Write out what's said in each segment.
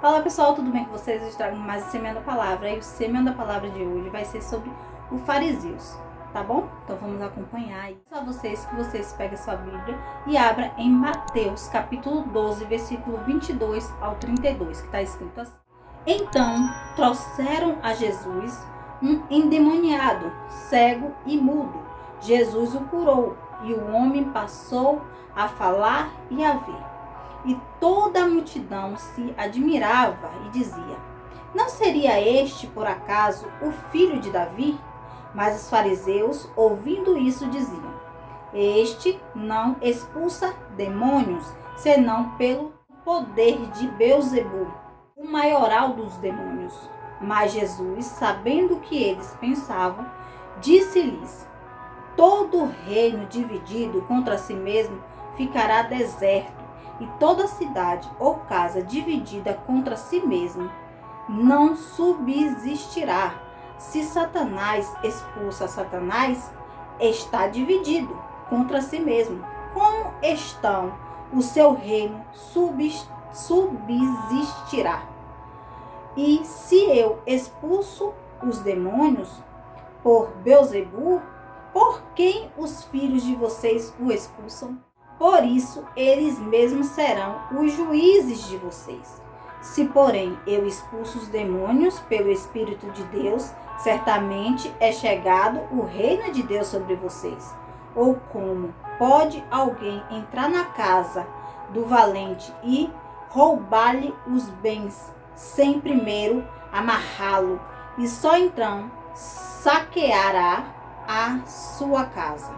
Olá pessoal, tudo bem com vocês? Eu trago mais o Semeando a Palavra. E o Semeando a Palavra de hoje vai ser sobre os fariseus, tá bom? Então vamos acompanhar. Só vocês que vocês peguem sua Bíblia e abra em Mateus capítulo 12, versículo 22 ao 32, que está escrito assim. Então trouxeram a Jesus um endemoniado, cego e mudo. Jesus o curou e o homem passou a falar e a ver. E toda a multidão se admirava e dizia: não seria este, por acaso, o filho de Davi? Mas os fariseus, ouvindo isso, diziam: este não expulsa demônios, senão pelo poder de Beelzebul, o maioral dos demônios. Mas Jesus, sabendo o que eles pensavam, disse-lhes: todo reino dividido contra si mesmo ficará deserto, e toda cidade ou casa dividida contra si mesma não subsistirá. Se Satanás expulsa Satanás, está dividido contra si mesmo. Como estão o seu reino subsistirá? E se eu expulso os demônios por Beelzebul, por quem os filhos de vocês o expulsam? Por isso, eles mesmos serão os juízes de vocês. Se, porém, eu expulso os demônios pelo Espírito de Deus, certamente é chegado o reino de Deus sobre vocês. Ou como pode alguém entrar na casa do valente e roubar-lhe os bens, sem primeiro amarrá-lo, e só então saqueará a sua casa?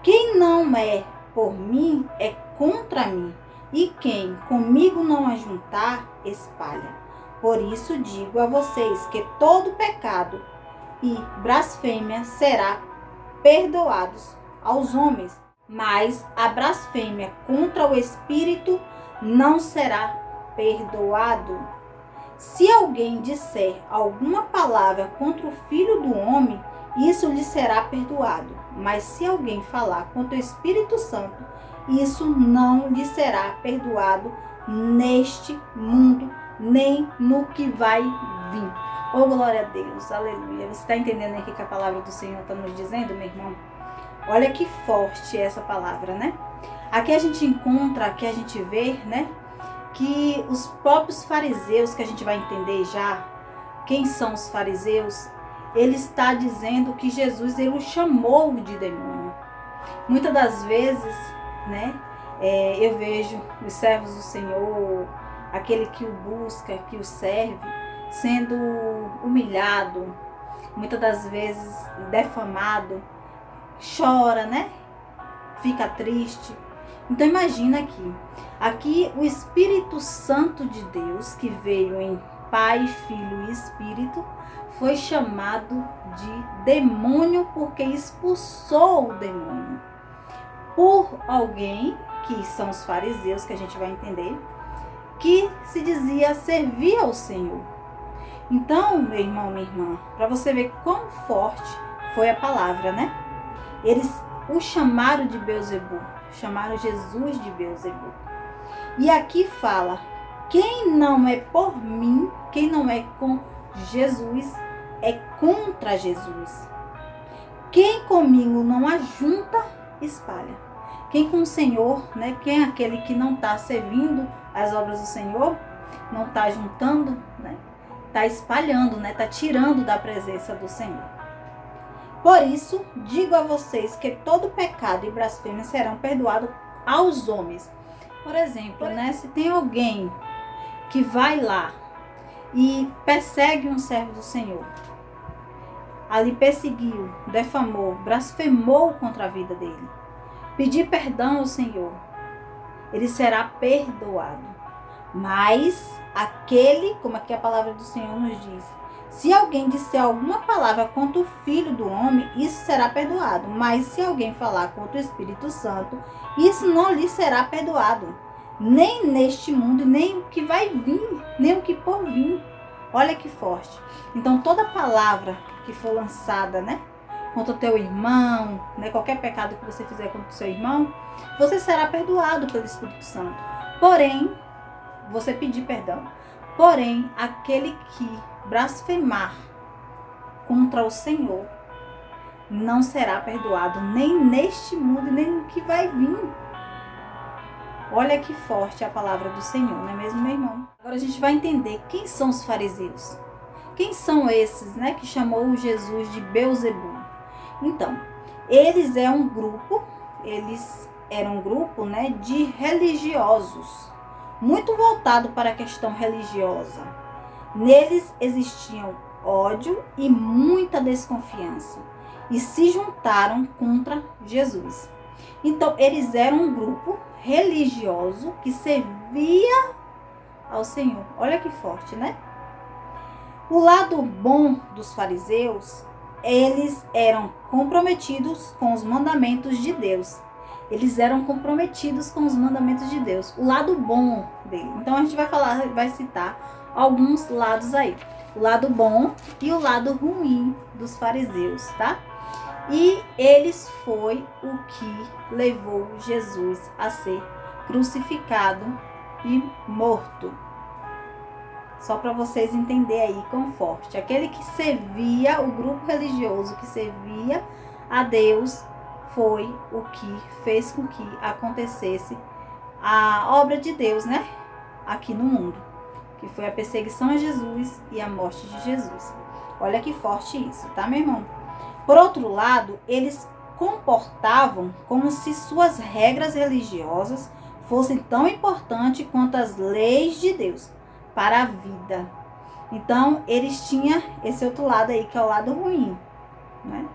Quem não é por mim é contra mim, e quem comigo não ajuntar, espalha. Por isso digo a vocês que todo pecado e blasfêmia será perdoados aos homens, mas a blasfêmia contra o Espírito não será perdoado. Se alguém disser alguma palavra contra o Filho do Homem, isso lhe será perdoado. Mas se alguém falar contra o Espírito Santo, isso não lhe será perdoado neste mundo, nem no que vai vir. Oh, glória a Deus, aleluia. Você está entendendo aqui que a palavra do Senhor está nos dizendo, meu irmão? Olha que forte é essa palavra, né? Aqui a gente encontra, aqui a gente vê, né? Que os próprios fariseus, que a gente vai entender já, quem são os fariseus, ele está dizendo que Jesus ele o chamou de demônio. Muitas das vezes, né, eu vejo os servos do Senhor, aquele que o busca, que o serve, sendo humilhado, muitas das vezes defamado, chora, né, fica triste. Então imagina aqui o Espírito Santo de Deus, que veio em Pai, Filho e Espírito, foi chamado de demônio porque expulsou o demônio por alguém, que são os fariseus, que a gente vai entender, que se dizia servir ao Senhor. Então, meu irmão, minha irmã, para você ver quão forte foi a palavra, né? Eles o chamaram de Beelzebul, chamaram Jesus de Beelzebul. E aqui fala: quem não é por mim, quem não é com Jesus, é contra Jesus. Quem comigo não ajunta, espalha. Quem com o Senhor, né? Quem é aquele que não está servindo as obras do Senhor, não está juntando, né? Está espalhando, né? Está tirando da presença do Senhor. Por isso, digo a vocês que todo pecado e blasfêmia serão perdoados aos homens. Por exemplo, né? Se tem alguém que vai lá e persegue um servo do Senhor, ali perseguiu, defamou, blasfemou contra a vida dele, pedir perdão ao Senhor, ele será perdoado. Mas aquele, como aqui a palavra do Senhor nos diz, se alguém disser alguma palavra contra o Filho do Homem, isso será perdoado. Mas se alguém falar contra o Espírito Santo, isso não lhe será perdoado, nem neste mundo, nem o que vai vir, nem o que por vir. Olha que forte. Então toda palavra que for lançada, né, contra o teu irmão, né, qualquer pecado que você fizer contra o seu irmão, você será perdoado pelo Espírito Santo. Porém, você pedir perdão. Porém, aquele que blasfemar contra o Senhor não será perdoado, nem neste mundo, nem no que vai vir. Olha que forte a palavra do Senhor, não é mesmo, meu irmão? Agora a gente vai entender quem são os fariseus. Quem são esses, né, que chamou Jesus de Beelzebul? Então, eles eram um grupo, né, de religiosos, muito voltado para a questão religiosa. Neles existiam ódio e muita desconfiança, e se juntaram contra Jesus. Então, eles eram um grupo religioso que servia ao Senhor. Olha que forte, né? O lado bom dos fariseus, eles eram comprometidos com os mandamentos de Deus. Eles eram comprometidos com os mandamentos de Deus. O lado bom dele. Então a gente vai citar alguns lados aí. O lado bom e o lado ruim dos fariseus, tá? E eles foi o que levou Jesus a ser crucificado e morto. Só para vocês entenderem aí quão forte. Aquele que servia, o grupo religioso que servia a Deus, foi o que fez com que acontecesse a obra de Deus, né? Aqui no mundo. Que foi a perseguição a Jesus e a morte de Jesus. Olha que forte isso, tá, meu irmão? Por outro lado, eles comportavam como se suas regras religiosas fossem tão importantes quanto as leis de Deus para a vida. Então, eles tinham esse outro lado aí, que é o lado ruim, né?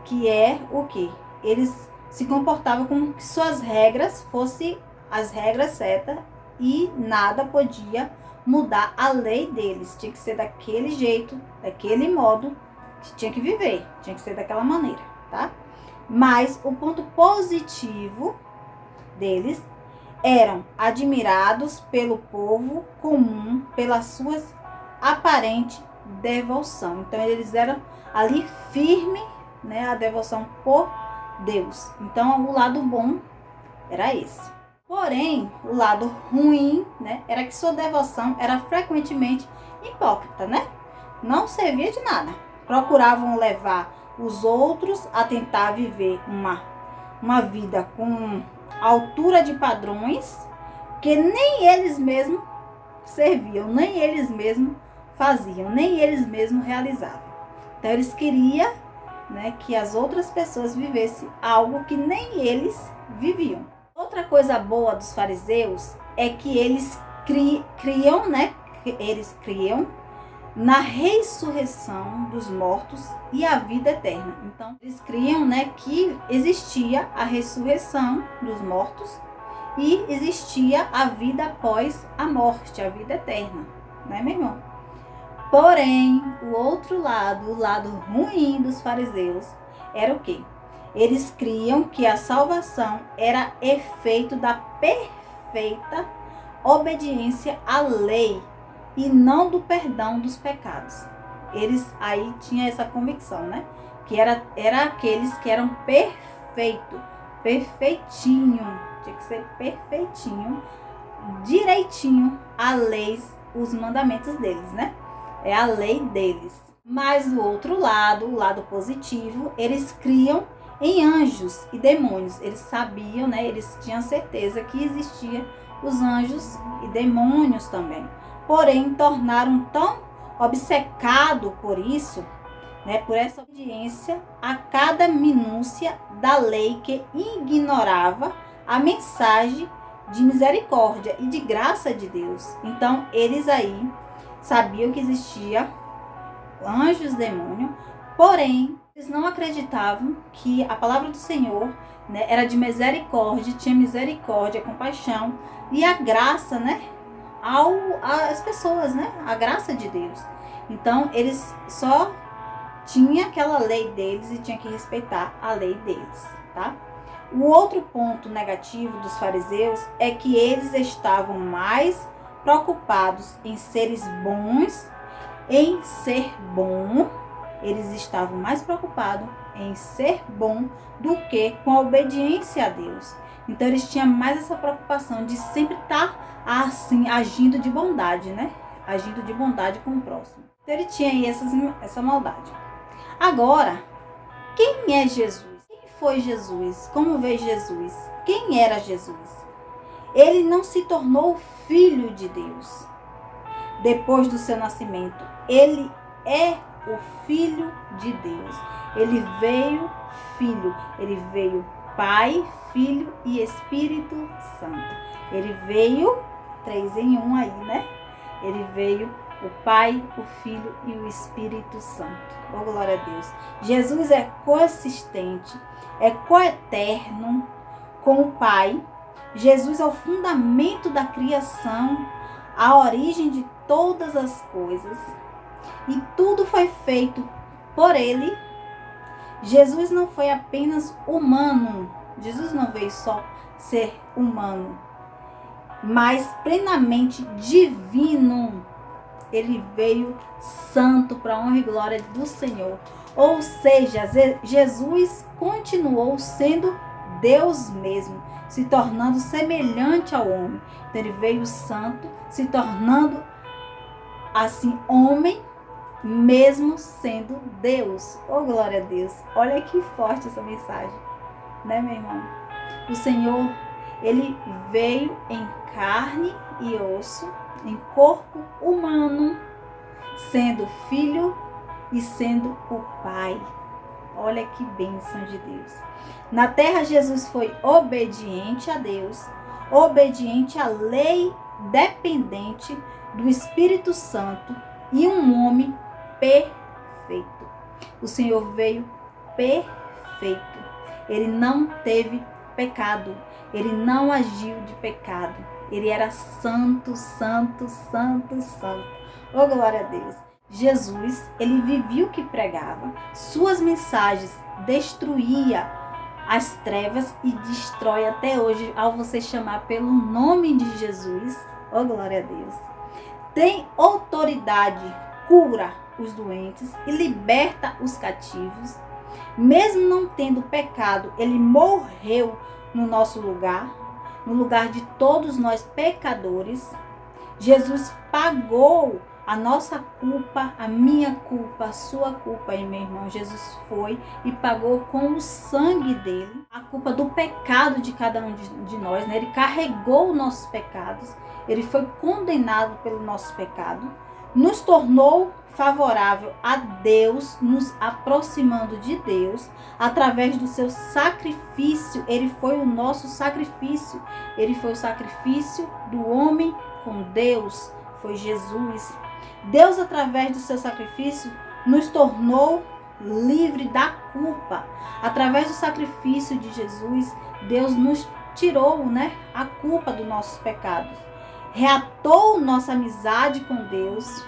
Que é o quê? Eles se comportavam como se suas regras fossem as regras certas e nada podia mudar a lei deles. Tinha que ser daquele jeito, daquele modo que tinha que viver. Tinha que ser daquela maneira, tá? Mas o ponto positivo deles eram admirados pelo povo comum pelas suas aparente devoção. Então eles eram ali firme, né, a devoção por Deus. Então o lado bom era esse. Porém, o lado ruim, né, era que sua devoção era frequentemente hipócrita, né? Não servia de nada. Procuravam levar os outros a tentar viver uma vida com altura de padrões que nem eles mesmos serviam, nem eles mesmos faziam, nem eles mesmos realizavam. Então eles queriam, né, que as outras pessoas vivessem algo que nem eles viviam. Outra coisa boa dos fariseus é que eles criam, né, eles criam na ressurreição dos mortos e a vida eterna. Então, eles criam, né, que existia a ressurreição dos mortos e existia a vida após a morte, a vida eterna, né, meu irmão? Porém, o outro lado, o lado ruim dos fariseus, era o quê? Eles criam que a salvação era efeito da perfeita obediência à lei e não do perdão dos pecados. Eles aí tinham essa convicção, né? Que era aqueles que eram perfeitinho, tinha que ser perfeitinho, direitinho a leis, os mandamentos deles, né? É a lei deles. Mas o outro lado, o lado positivo, eles criam em anjos e demônios. Eles sabiam, né? Eles tinham certeza que existia os anjos e demônios também. Porém, tornaram tão obcecado por isso, né, por essa obediência a cada minúcia da lei, que ignorava a mensagem de misericórdia e de graça de Deus. Então, eles aí sabiam que existia anjos, demônios, porém, eles não acreditavam que a palavra do Senhor, né, era de misericórdia, tinha misericórdia, compaixão e a graça, né, às pessoas, né? A graça de Deus. Então, eles só tinham aquela lei deles e tinham que respeitar a lei deles, tá? O outro ponto negativo dos fariseus é que eles estavam mais preocupados em seres bons, em ser bom. Eles estavam mais preocupados em ser bom do que com a obediência a Deus. Então, eles tinham mais essa preocupação de sempre estar assim, agindo de bondade, né? Agindo de bondade com o próximo. Então ele tinha aí essa maldade. Agora, quem é Jesus? Quem foi Jesus? Como veio Jesus? Quem era Jesus? Ele não se tornou filho de Deus depois do seu nascimento. Ele é o Filho de Deus. Ele veio filho. Ele veio Pai, Filho e Espírito Santo. Ele veio 3 em 1 aí, né? Ele veio o Pai, o Filho e o Espírito Santo. Oh, glória a Deus. Jesus é coexistente, é coeterno com o Pai. Jesus é o fundamento da criação, a origem de todas as coisas. E tudo foi feito por Ele. Jesus não foi apenas humano. Jesus não veio só ser humano, mas plenamente divino. Ele veio santo para a honra e glória do Senhor. Ou seja, Jesus continuou sendo Deus mesmo, se tornando semelhante ao homem. Então ele veio santo, se tornando assim homem, mesmo sendo Deus. Oh, glória a Deus. Olha que forte essa mensagem, né, meu irmão? O Senhor, ele veio em carne e osso, em corpo humano, sendo filho e sendo o Pai. Olha que bênção de Deus. Na terra, Jesus foi obediente a Deus, obediente à lei, dependente do Espírito Santo e um homem perfeito. O Senhor veio perfeito. Ele não teve pecado. Ele não agiu de pecado. Ele era santo, santo, santo, santo. Oh, glória a Deus. Jesus, ele vivia o que pregava. Suas mensagens destruía as trevas e destrói até hoje ao você chamar pelo nome de Jesus. Oh, glória a Deus. Tem autoridade, cura os doentes e liberta os cativos. Mesmo não tendo pecado, ele morreu no nosso lugar, no lugar de todos nós pecadores. Jesus pagou a nossa culpa, a minha culpa, a sua culpa, meu irmão. Jesus foi e pagou com o sangue dele a culpa do pecado de cada um de nós, né? Ele carregou os nossos pecados, ele foi condenado pelo nosso pecado, nos tornou favorável a Deus, nos aproximando de Deus através do seu sacrifício. Ele foi o nosso sacrifício. Ele foi o sacrifício do homem com Deus. Foi Jesus. Deus, através do seu sacrifício, nos tornou livre da culpa. Através do sacrifício de Jesus, Deus nos tirou, né, a culpa dos nossos pecados. Reatou nossa amizade com Deus.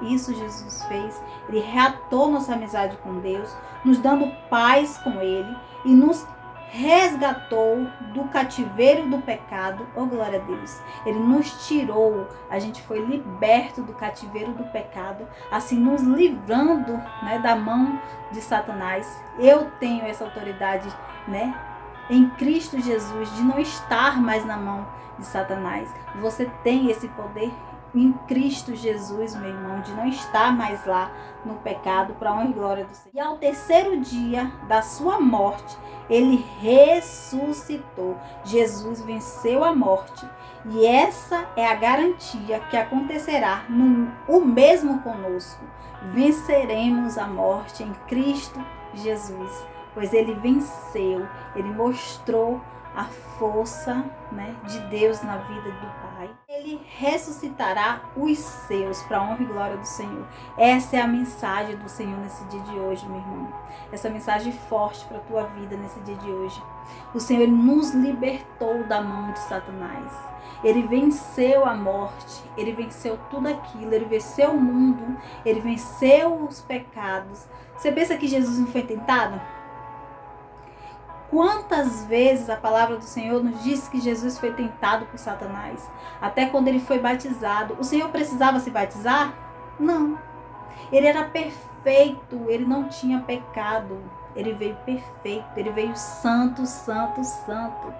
Isso Jesus fez. Ele reatou nossa amizade com Deus, nos dando paz com Ele e nos resgatou do cativeiro do pecado. Oh, glória a Deus. Ele nos tirou, a gente foi liberto do cativeiro do pecado, assim nos livrando, né, da mão de Satanás. Eu tenho essa autoridade, né, em Cristo Jesus, de não estar mais na mão de Satanás. Você tem esse poder em Cristo Jesus, meu irmão, de não estar mais lá no pecado, para a honra e glória do Senhor. E ao terceiro dia da sua morte, ele ressuscitou. Jesus venceu a morte. E essa é a garantia que acontecerá o mesmo conosco. Venceremos a morte em Cristo Jesus, pois ele venceu, ele mostrou a força, né, de Deus na vida do Pai. Ele ressuscitará os seus para a honra e glória do Senhor. Essa é a mensagem do Senhor nesse dia de hoje, meu irmão. Essa mensagem forte para a tua vida nesse dia de hoje. O Senhor, ele nos libertou da mão de Satanás. Ele venceu a morte, ele venceu tudo aquilo, ele venceu o mundo, ele venceu os pecados. Você pensa que Jesus não foi tentado? Quantas vezes a palavra do Senhor nos diz que Jesus foi tentado por Satanás? Até quando ele foi batizado. O Senhor precisava se batizar? Não. Ele era perfeito, ele não tinha pecado. Ele veio perfeito, ele veio santo, santo, santo.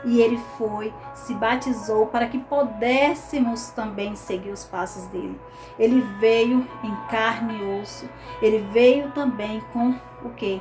E ele foi, se batizou para que pudéssemos também seguir os passos dele. Ele veio em carne e osso. Ele veio também com o quê?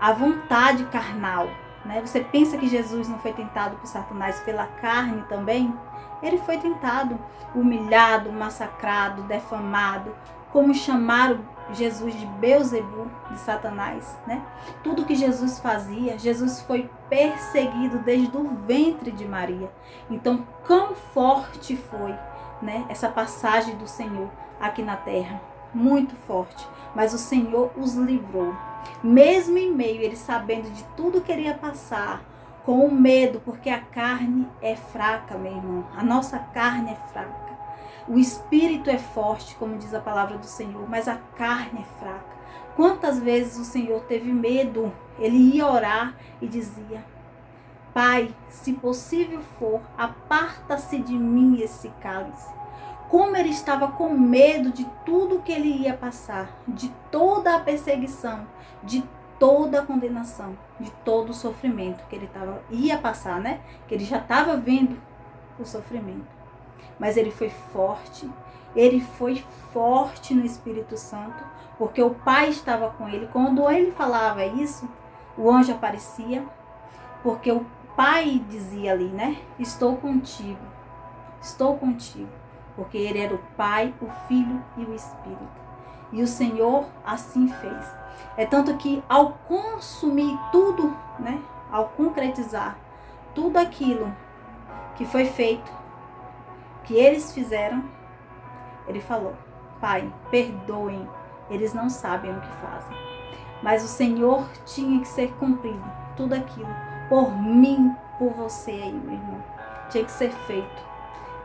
A vontade carnal, né? Você pensa que Jesus não foi tentado por Satanás pela carne também? Ele foi tentado, humilhado, massacrado, defamado, como chamaram Jesus de Beelzebul, de Satanás, né? Tudo que Jesus fazia, Jesus foi perseguido desde o ventre de Maria. Então, quão forte foi, né, essa passagem do Senhor aqui na terra? Muito forte. Mas o Senhor os livrou. Mesmo em meio, ele sabendo de tudo que ele ia passar, com o medo, porque a carne é fraca, meu irmão. A nossa carne é fraca. O espírito é forte, como diz a palavra do Senhor, mas a carne é fraca. Quantas vezes o Senhor teve medo? Ele ia orar e dizia: Pai, se possível for, aparta-se de mim esse cálice. Como ele estava com medo de tudo que ele ia passar, de toda a perseguição, de toda a condenação, de todo o sofrimento que ele ia passar, né? Que ele já estava vendo o sofrimento. Mas ele foi forte no Espírito Santo, porque o Pai estava com ele. Quando ele falava isso, o anjo aparecia, porque o Pai dizia ali, né? Estou contigo, porque ele era o Pai, o Filho e o Espírito. E o Senhor assim fez. É tanto que ao consumir tudo, né? Ao concretizar tudo aquilo que foi feito, que eles fizeram, ele falou: Pai, perdoem, eles não sabem o que fazem. Mas o Senhor tinha que ser cumprido, tudo aquilo, por mim, por você aí, meu irmão. Tinha que ser feito.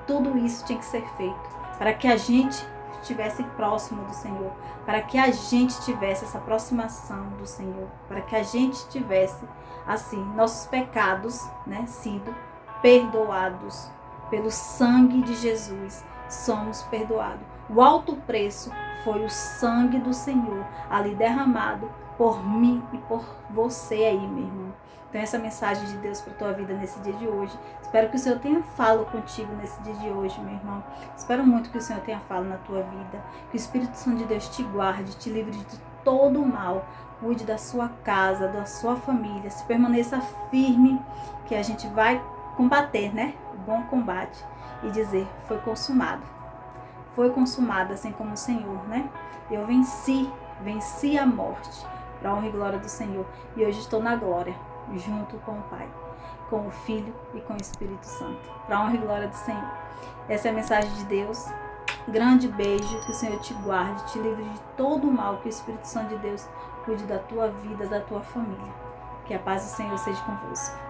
Tudo isso tinha que ser feito para que a gente estivesse próximo do Senhor, para que a gente tivesse essa aproximação do Senhor, para que a gente tivesse, assim, nossos pecados, né, sido perdoados. Pelo sangue de Jesus, somos perdoados. O alto preço foi o sangue do Senhor ali derramado por mim e por você aí, meu irmão. Então, essa mensagem de Deus para a tua vida nesse dia de hoje. Espero que o Senhor tenha falo contigo nesse dia de hoje, meu irmão. Espero muito que o Senhor tenha falo na tua vida. Que o Espírito Santo de Deus te guarde, te livre de todo o mal. Cuide da sua casa, da sua família. Se permaneça firme, que a gente vai combater, né? O bom combate. E dizer: foi consumado. Foi consumado, assim como o Senhor, né? Eu venci a morte. Para a honra e glória do Senhor. E hoje estou na glória, junto com o Pai, com o Filho e com o Espírito Santo. Para a honra e glória do Senhor. Essa é a mensagem de Deus. Grande beijo, que o Senhor te guarde, te livre de todo o mal, que o Espírito Santo de Deus cuide da tua vida, da tua família. Que a paz do Senhor seja convosco.